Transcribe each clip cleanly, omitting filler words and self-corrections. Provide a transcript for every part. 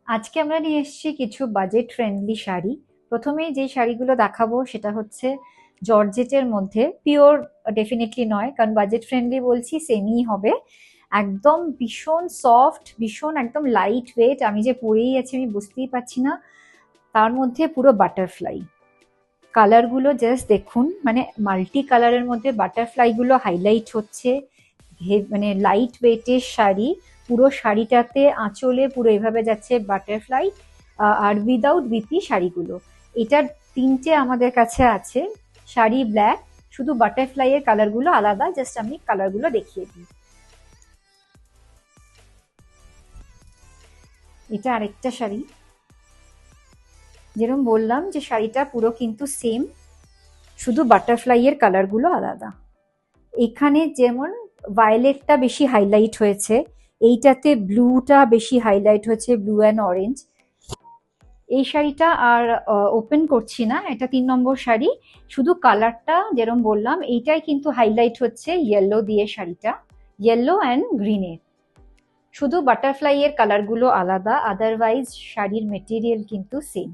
আজকে আমরা নিয়ে এসেছি কিছু বাজেট ফ্রেন্ডলি শাড়ি। প্রথমেই যে শাড়িগুলো দেখাবো সেটা হচ্ছে জর্জেটের মধ্যে, পিওর ডেফিনেটলি নয়, কারণ বাজেট ফ্রেন্ডলি বলছি সেমিই হবে। একদম ভীষণ সফট, ভীষণ একদম লাইট ওয়েট। আমি যে পরেই আছি আমি বুঝতেই পারছি না। তার মধ্যে পুরো বাটারফ্লাই কালারগুলো জাস্ট দেখুন, মানে মাল্টি কালারের মধ্যে বাটারফ্লাই গুলো হাইলাইট হচ্ছে। মানে লাইট ওয়েটের শাড়ি, পুরো শাড়িটাতে আঁচলে পুরো এভাবে যাচ্ছে বাটারফ্লাই। আর উইদাউট বিপি শাড়িগুলো, এটার তিনটে আমাদের কাছে আছে। শাড়ি ব্ল্যাক, শুধু বাটারফ্লাই এর কালারগুলো আলাদা। জাস্ট আমি কালারগুলো দেখিয়ে দিই। এটা আরেকটা শাড়ি, যেরকম বললাম যে শাড়িটা পুরো কিন্তু সেম, শুধু বাটারফ্লাই এর কালারগুলো আলাদা। এখানে যেমন ভায়োলেটটা বেশি হাইলাইট হয়েছে, এইটাতে ব্লুটা বেশি হাইলাইট হয়েছে, ব্লু অ্যান্ড অরেঞ্জ। এই শাড়িটা আর ওপেন করছি না, এটা 3 নম্বর শাড়ি। শুধু কালারটা যেরকম বললাম এইটাই কিন্তু হাইলাইট হচ্ছে ইয়েলো দিয়ে, শাড়িটা ইয়েলো অ্যান্ড গ্রিনের। শুধু বাটারফ্লাই এর কালারগুলো আলাদা, আদারওয়াইজ শাড়ির মেটেরিয়াল কিন্তু সেম।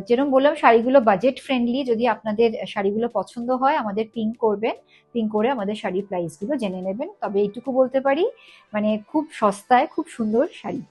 যেরকম বললাম শাড়িগুলো বাজেট ফ্রেন্ডলি। যদি আপনাদের শাড়িগুলো পছন্দ হয় আমাদের পিং করবেন, পিং করে আমাদের শাড়ির প্রাইসগুলো জেনে নেবেন। তবে এইটুকু বলতে পারি, মানে খুব সস্তায় খুব সুন্দর শাড়ি।